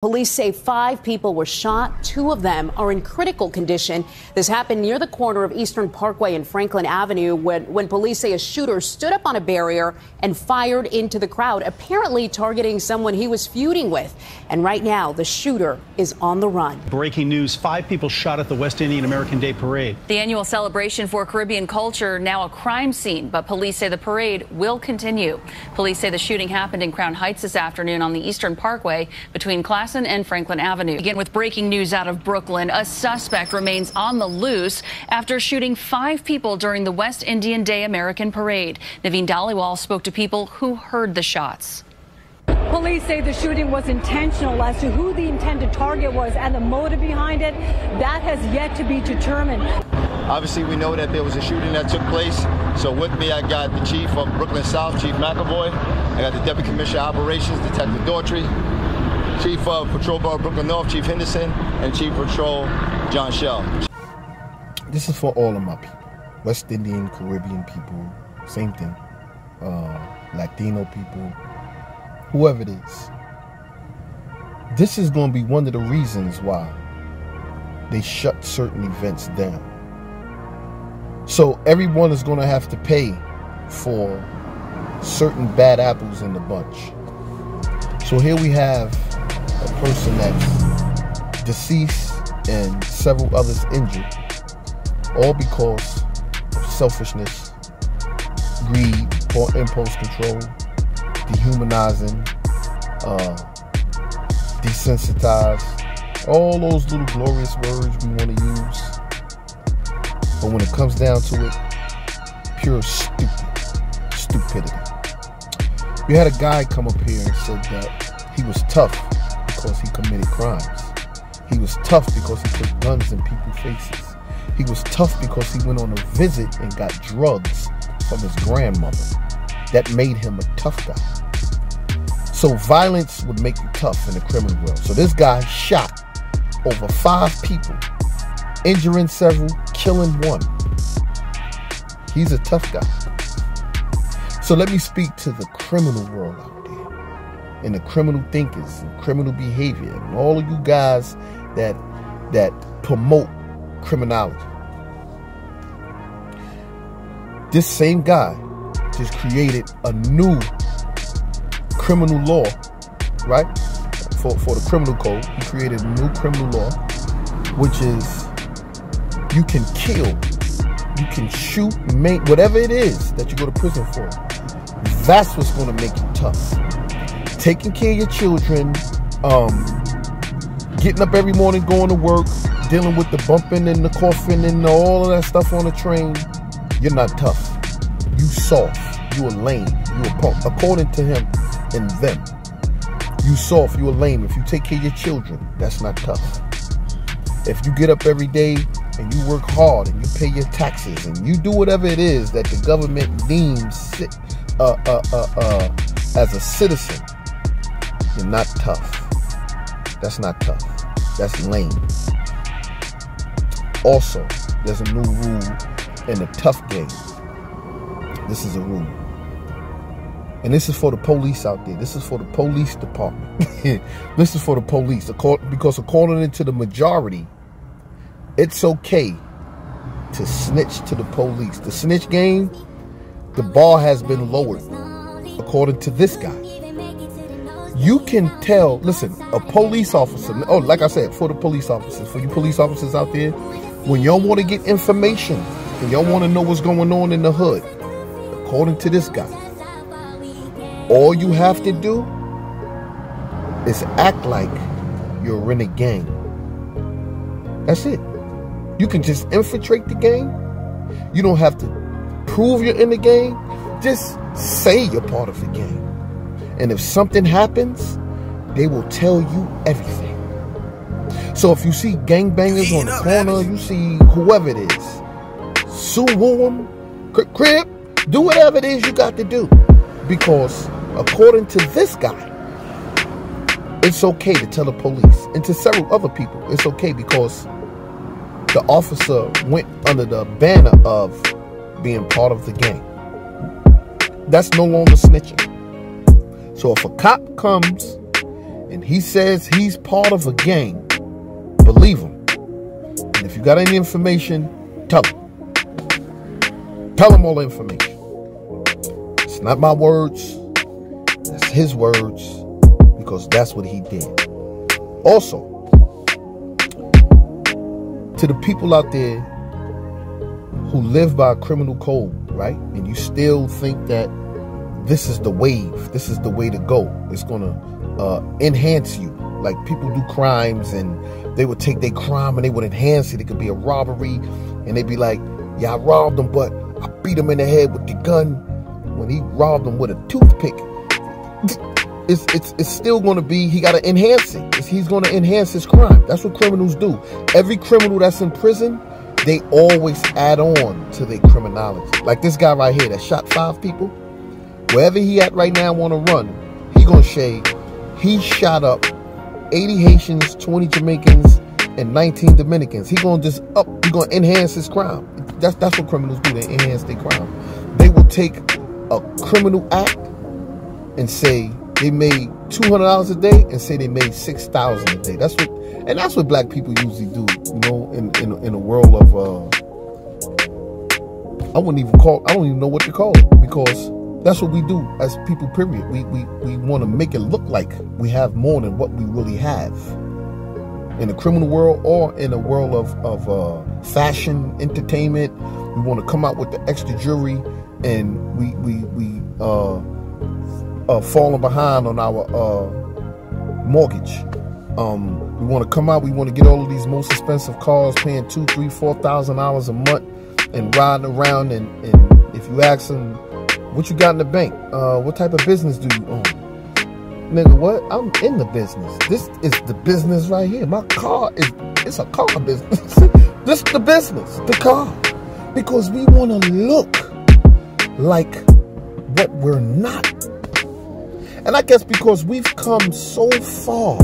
Police say 5 people were shot. 2 of them are in critical condition. This happened near the corner of Eastern Parkway and Franklin Avenue when police say a shooter stood up on a barrier and fired into the crowd, apparently targeting someone he was feuding with. And right now, the shooter is on the run. Breaking news, 5 people shot at the West Indian American Day Parade. The annual celebration for Caribbean culture now a crime scene, but police say the parade will continue. Police say the shooting happened in Crown Heights this afternoon on the Eastern Parkway between Class and Franklin Avenue. Begin with breaking news out of Brooklyn. A suspect remains on the loose after shooting 5 people during the West Indian Day American Parade. Naveen Dhaliwal spoke to people who heard the shots. Police say the shooting was intentional. As to who the intended target was and the motive behind it, that has yet to be determined. Obviously, we know that there was a shooting that took place. So with me, I got the chief of Brooklyn South, Chief McAvoy. I got the Deputy Commissioner of Operations, Detective Daughtry. Chief of Patrol Borough Brooklyn North, Chief Henderson, and Chief Patrol John Shell. This is for all of my people. West Indian, Caribbean people, same thing. Latino people, whoever it is. This is going to be one of the reasons why they shut certain events down. So everyone is going to have to pay for certain bad apples in the bunch. So here we have a person that's deceased and several others injured, all because of selfishness, greed, poor impulse control, dehumanizing, desensitized, all those little glorious words we want to use. But when it comes down to it, pure stupidity. You had a guy come up here and said that he was tough because he committed crimes. He was tough because he put guns in people's faces. He was tough because he went on a visit and got drugs from his grandmother. That made him a tough guy. So violence would make you tough in the criminal world. So this guy shot over 5 people, injuring several, killing 1. He's a tough guy. So let me speak to the criminal world out there, and the criminal thinkers, and criminal behavior, and all of you guys that promote criminality. This same guy just created a new criminal law, right? For the criminal code, he created a new criminal law, which is you can kill, you can shoot, whatever it is that you go to prison for. That's what's going to make you tough. Taking care of your children, getting up every morning, going to work, dealing with the bumping and the coughing and all of that stuff on the train. You're not tough. You soft. You a lame. You a punk. According to him and them, you soft. You a lame. If you take care of your children, that's not tough. If you get up every day and you work hard and you pay your taxes and you do whatever it is that the government deems as a citizen, you're not tough. That's not tough. That's lame. Also, there's a new rule in the tough game. This is a rule. And this is for the police out there. This is for the police department. This is for the police. Because according to the majority, it's okay to snitch to the police. The snitch game, the bar has been lowered, according to this guy. You can tell, listen, a police officer, like I said, for the police officers, for you police officers out there, when y'all want to get information, and y'all want to know what's going on in the hood, according to this guy, all you have to do is act like you're in a gang. That's it. You can just infiltrate the gang. You don't have to prove you're in the gang. Just say you're part of the gang. And if something happens, they will tell you everything. So if you see gangbangers on the corner, you see whoever it is, sue them, crib, do whatever it is you got to do. Because according to this guy, it's okay to tell the police, and to several other people, it's okay because the officer went under the banner of being part of the gang. That's no longer snitching. So if a cop comes and he says he's part of a gang, believe him. And if you got any information, tell him. Tell him all the information. It's not my words. That's his words, because that's what he did. Also, to the people out there who live by a criminal code, right? And you still think that this is the wave, this is the way to go. It's gonna enhance you. Like, people do crimes and they would take their crime and they would enhance it. It could be a robbery and they'd be like, yeah, I robbed him, but I beat him in the head with the gun. When he robbed him with a toothpick, it's still going to be, he got to enhance it. He's going to enhance his crime. That's what criminals do. Every criminal that's in prison, they always add on to their criminology. Like this guy right here that shot 5 people. Wherever he at right now on a run, he going to say he shot up 80 Haitians, 20 Jamaicans, and 19 Dominicans. He going to just he going to enhance his crime. That's what criminals do. They enhance their crime. They will take a criminal act and say they made $200 a day and say they made $6,000 a day. That's what black people usually do, you know, in a world of I don't even know what to call it, because that's what we do as people, period. We want to make it look like we have more than what we really have. In the criminal world or in a world of fashion, entertainment, we want to come out with the extra jewelry, and we falling behind on our mortgage. We want to come out, we want to get all of these most expensive cars, paying $2,000, $3,000, $4,000 a month, and riding around. And if you ask them, what you got in the bank? What type of business do you own? Nigga, what? I'm in the business. This is the business right here. My car it's a car business. This is the business, the car. Because we want to look like what we're not. And I guess because we've come so far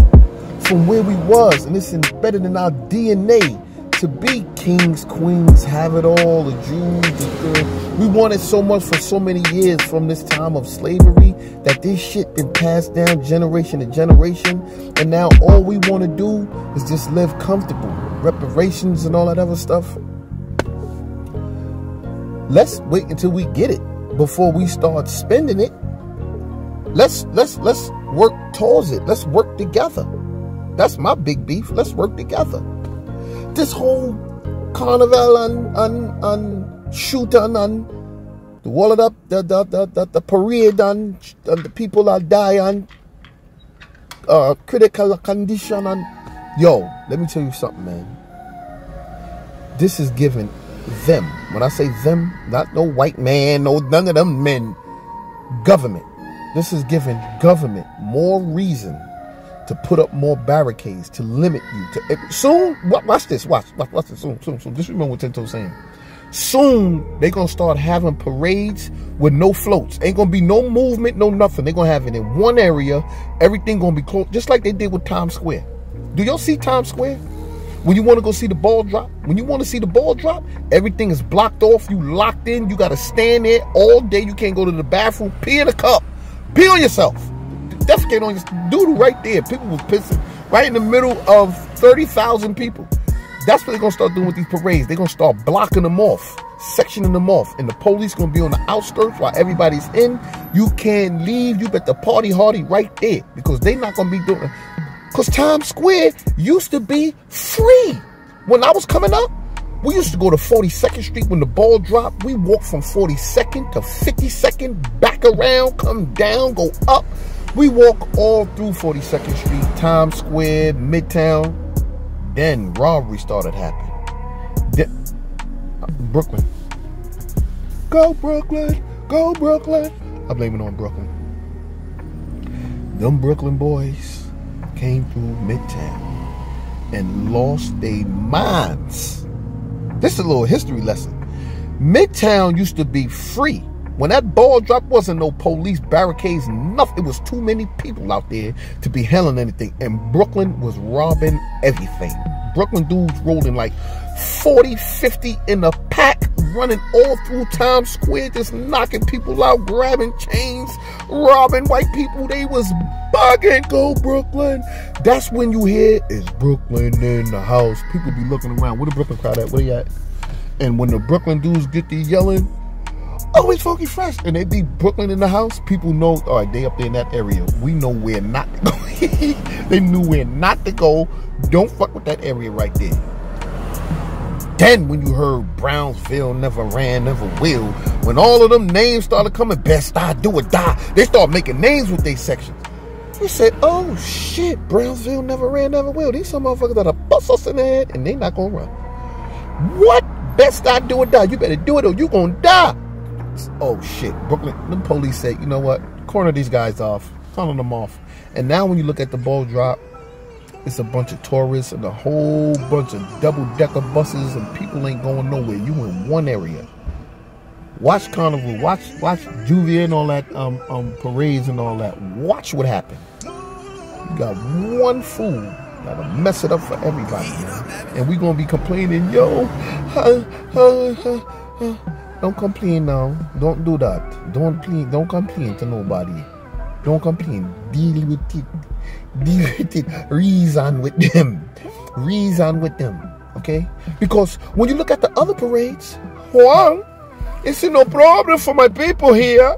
from where we was, and it's embedded in our DNA to be kings, queens, have it all, the Jews, the good. We wanted so much for so many years from this time of slavery that this shit been passed down generation to generation. And now all we want to do is just live comfortable. Reparations and all that other stuff. Let's wait until we get it before we start spending it. Let's work towards it. Let's work together. That's my big beef. Let's work together. This whole carnival and shooting and the wall up, the parade and the people are dying, critical condition, and yo, let me tell you something, man. This is giving them, when I say them, not no white man, no none of them men, government. This is giving government more reason to put up more barricades, to limit you. Soon, watch this, watch this, soon. Just remember what Tinto's saying. Soon, they're going to start having parades with no floats. Ain't going to be no movement, no nothing. They're going to have it in one area. Everything going to be closed, just like they did with Times Square. Do y'all see Times Square? When you want to go see the ball drop, everything is blocked off. You locked in. You got to stand there all day. You can't go to the bathroom. Pee in a cup. Pee on yourself. Defecate on your doodle right there. People was pissing right in the middle of 30,000 people. That's what they're going to start doing with these parades. They're going to start blocking them off, sectioning them off. And the police going to be on the outskirts while everybody's in. You can't leave. You bet the party hardy right there, because they're not going to be doing it. Because Times Square used to be free. When I was coming up, we used to go to 42nd Street when the ball dropped. We walked from 42nd to 52nd, back around, come down, go up. We walk all through 42nd Street, Times Square, Midtown. Then robbery started happening. Brooklyn. Go Brooklyn, go Brooklyn. I blame it on Brooklyn. Them Brooklyn boys came through Midtown and lost their minds. This is a little history lesson. Midtown used to be free. When that ball drop, wasn't no police barricades, nothing. It was too many people out there to be handling anything. And Brooklyn was robbing everything. Brooklyn dudes rolling like 40, 50 in a pack, running all through Times Square, just knocking people out, grabbing chains, robbing white people. They was bugging. Go Brooklyn. That's when you hear, is Brooklyn in the house? People be looking around. Where the Brooklyn crowd at? Where they at? And when the Brooklyn dudes get the yelling, oh, it's Funky Fresh, and they be Brooklyn in the house, people know, all right, they up there in that area. We know where not to go. They knew where not to go. Don't fuck with that area right there. Then when you heard Brownsville never ran, never will, when all of them names started coming, Best I Do or Die, they start making names with their sections. You said, oh shit, Brownsville never ran, never will. These some motherfuckers that'll bust us in the head and they not gonna run. What? Best I Do or Die. You better do it or you gonna die. Oh shit, Brooklyn, the police said, you know what, corner these guys off, calling them off. And now when you look at the ball drop, it's a bunch of tourists and a whole bunch of double-decker buses and people ain't going nowhere. You in one area. Watch Carnival, watch Juvia and all that parades and all that. Watch what happened. You got one fool that'll mess it up for everybody, man. And we gonna be complaining, yo, don't complain now. Don't do that. Don't complain to nobody. Don't complain. Deal with it. Deal with it. Reason with them. Reason with them. Okay? Because when you look at the other parades, Juan, it's no problem for my people here.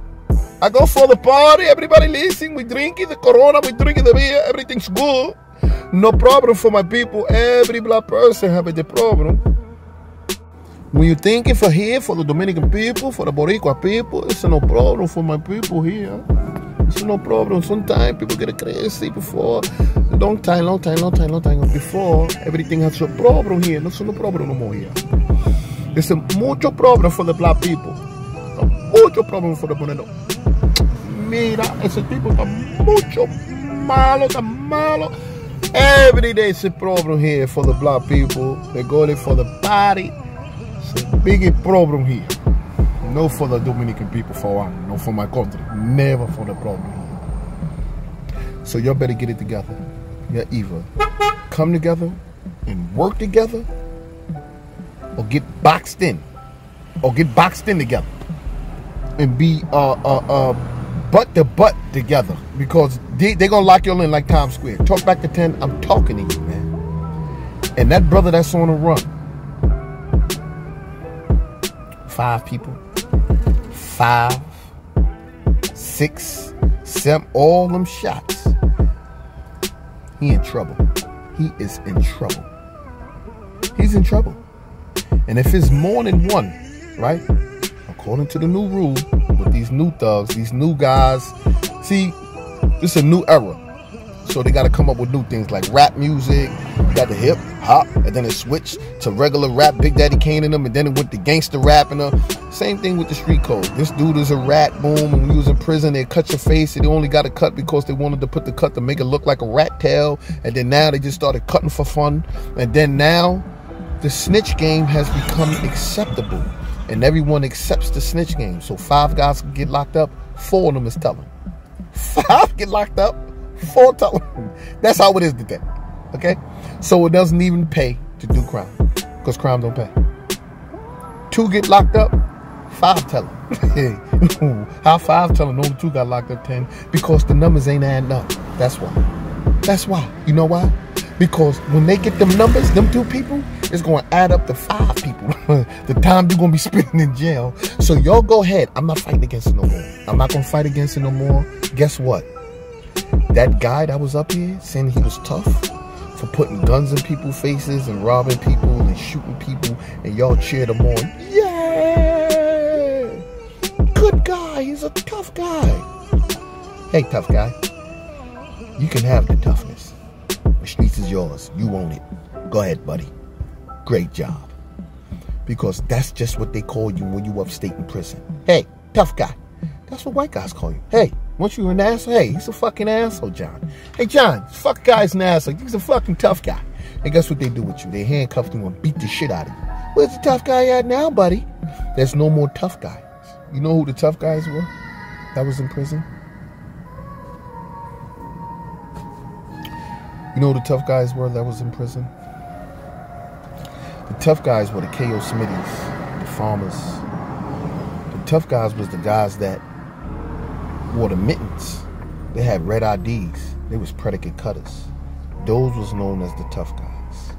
I go for the party. Everybody listening. We drinking the Corona. We drinking the beer. Everything's good. No problem for my people. Every black person have the problem. When you're thinking for here, for the Dominican people, for the Boricua people, it's no problem for my people here. It's no problem. Sometimes people get crazy before. Long time before. Everything has a problem here. No problem no more here. It's a mucho problem for the black people. A mucho problem for the Bonero. Mira, ese tipo está mucho malo, está malo. Every day it's a problem here for the black people. They go there for the party. It's a big problem here. No for the Dominican people, for one. No for my country. Never for the problem here. So y'all better get it together. You either come together and work together or get boxed in. Or get boxed in together. And be butt to butt together. Because they gonna lock you in like Times Square. Talk back to 10, I'm talking to you, man. And that brother that's on the run. 5 people. 5, 6, 7, all them shots. He in trouble. He is in trouble. He's in trouble. And if it's more than one, right? According to the new rule, with these new thugs, these new guys, see, this is a new era. So they got to come up with new things like rap music. You got the hip hop, and then it switched to regular rap, Big Daddy Kane in them, and then it went to gangster rap and same thing with the street code. This dude is a rat, boom, and when he was in prison, they cut your face, and they only got a cut because they wanted to put the cut to make it look like a rat tail, and then now they just started cutting for fun, and then now the snitch game has become acceptable, and everyone accepts the snitch game. So 5 guys get locked up, 4 of them is telling. 5 get locked up, 4 telling. That's how it is today. Okay? So it doesn't even pay to do crime. Because crime don't pay. 2 get locked up, 5 tell them. How 5 tell them? Only 2 got locked up 10. Because the numbers ain't adding up. That's why. That's why. You know why? Because when they get them numbers, them 2 people, it's going to add up to 5 people. The time you're going to be spending in jail. So y'all go ahead. I'm not fighting against it no more. I'm not going to fight against it no more. Guess what? That guy that was up here saying he was tough for putting guns in people's faces and robbing people and shooting people, and y'all cheered him on. Yeah! Good guy. He's a tough guy. Hey, tough guy. You can have the toughness. The streets is yours. You own it. Go ahead, buddy. Great job. Because that's just what they call you when you upstate in prison. Hey, tough guy. That's what white guys call you. Hey, once you're an asshole, hey, he's a fucking asshole, John. Hey, John, this fucking guy's an asshole. He's a fucking tough guy. And guess what they do with you? They handcuff you and beat the shit out of you. Where's the tough guy at now, buddy? There's no more tough guys. You know who the tough guys were that was in prison? You know who the tough guys were that was in prison? The tough guys were the K.O. Smitties, the farmers. The tough guys was the guys that wore the mittens. They had red IDs. They was predicate cutters. Those was known as the tough guys.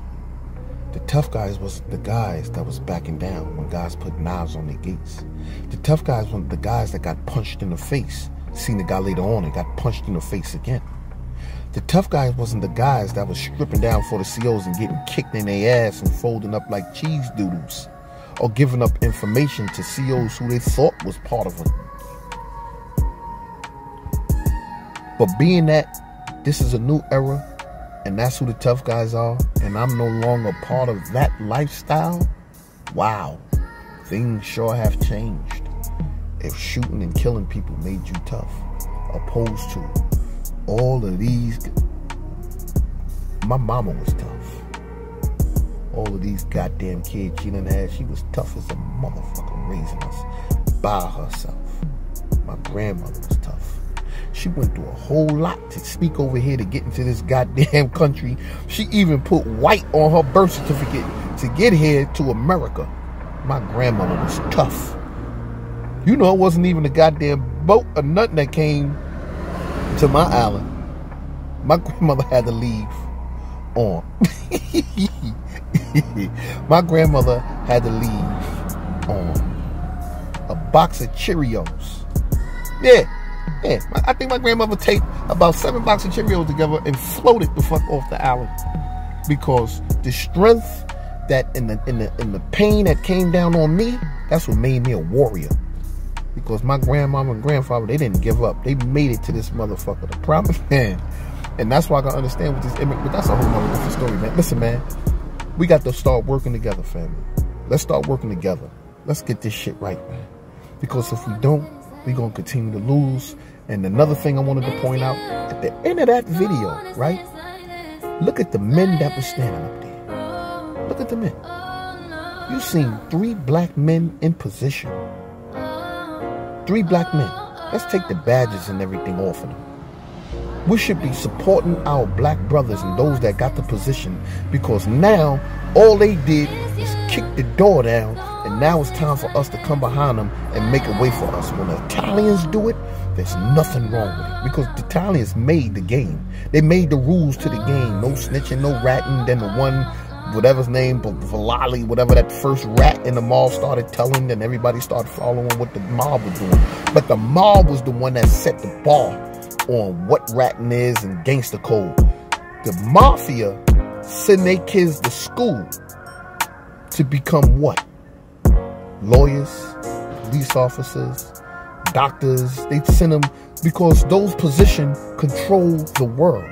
The tough guys was the guys that was backing down when guys put knives on their gates. The tough guys were the guys that got punched in the face. Seen the guy later on and got punched in the face again. The tough guys wasn't the guys that was stripping down for the COs and getting kicked in their ass and folding up like cheese doodles, or giving up information to COs who they thought was part of them. But being that this is a new era, and that's who the tough guys are, and I'm no longer part of that lifestyle, wow, things sure have changed. If shooting and killing people made you tough, opposed to all of these, my mama was tough. All of these goddamn kids she done had, she was tough as a motherfucker raising us by herself. My grandmother was tough. She went through a whole lot to sneak over here to get into this goddamn country. She even put white on her birth certificate to get here to America. My grandmother was tough. You know, it wasn't even a goddamn boat or nothing that came to my island. My grandmother had to leave on. My grandmother had to leave on a box of Cheerios. Yeah. I think my grandmother taped about 7 boxes of Cheerios together and floated the fuck off the island, because the strength that in the pain that came down on me, that's what made me a warrior. Because my grandmama and grandfather, they didn't give up. They made it to this motherfucker, the promised land. And that's why I can understand what this immigrant, but that's a whole nother different story, man. Listen, man, we got to start working together, family. Let's start working together. Let's get this shit right, man. Because if we don't, we're going to continue to lose. And another thing I wanted to point out, at the end of that video, right? Look at the men that were standing up there. Look at the men. You seen 3 black men in position. 3 black men. Let's take the badges and everything off of them. We should be supporting our black brothers and those that got the position, because now all they did is kick the door down, and now it's time for us to come behind them and make a way for us. When the Italians do it, there's nothing wrong with it, because the Italians made the game. They made the rules to the game. No snitching, no ratting. Then the one, whatever's name, Valali, whatever that first rat in the mall started telling, then everybody started following what the mob was doing. But the mob was the one that set the bar on what ratting is and gangster code. The mafia send their kids to school to become what? Lawyers, police officers, doctors. They send them because those positions control the world.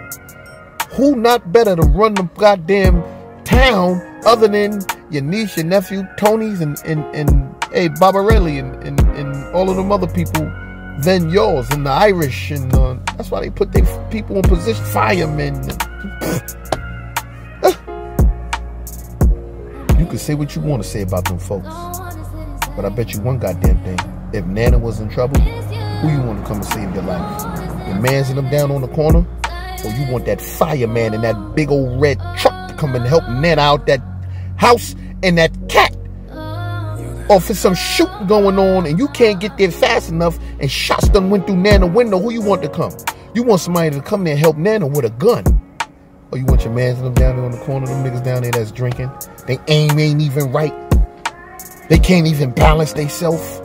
Who not better to run the goddamn town other than your niece, your nephew, Tony's, and hey, Barbarelli and all of them other people than yours, and the Irish, and that's why they put their people in position, firemen. You can say what you want to say about them folks, but I bet you one goddamn thing: if Nana was in trouble, who you want to come and save your life? Your man's in them down on the corner, or you want that fireman in that big old red truck to come and help Nana out that house and that cat? Or if it's some shooting going on and you can't get there fast enough and shots done went through Nana's window, who you want to come? You want somebody to come there and help Nana with a gun. Or you want your mans down there on the corner, them niggas down there that's drinking. They aim ain't even right. They can't even balance themselves.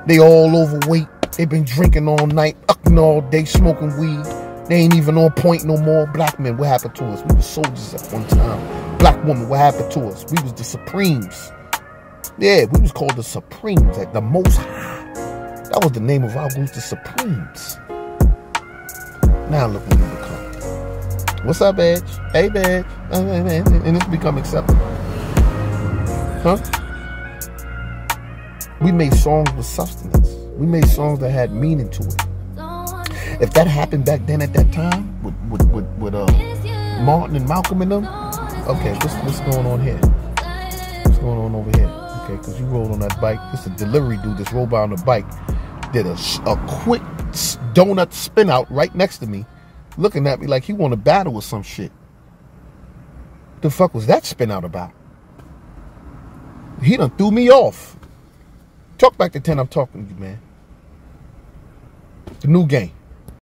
They all overweight. They been drinking all night, upping all day, smoking weed. They ain't even on point no more. Black men, what happened to us? We were soldiers at one time. Black woman, what happened to us? We was the Supremes. Yeah, we was called the Supremes, at the Most High. That was the name of our group, the Supremes. Now look what we become. What's up, Badge? Hey, Badge. And it's become acceptable. Huh? We made songs with substance. We made songs that had meaning to it. If that happened back then at that time, with Martin and Malcolm and them, okay, what's going on here? What's going on over here? Okay, because you rolled on that bike. This is a delivery dude that's rolled by on the bike. Did a quick donut spin out right next to me, looking at me like he want to battle with some shit. The fuck was that spin out about? He done threw me off. Talk back to 10. I'm talking to you, man. The new game.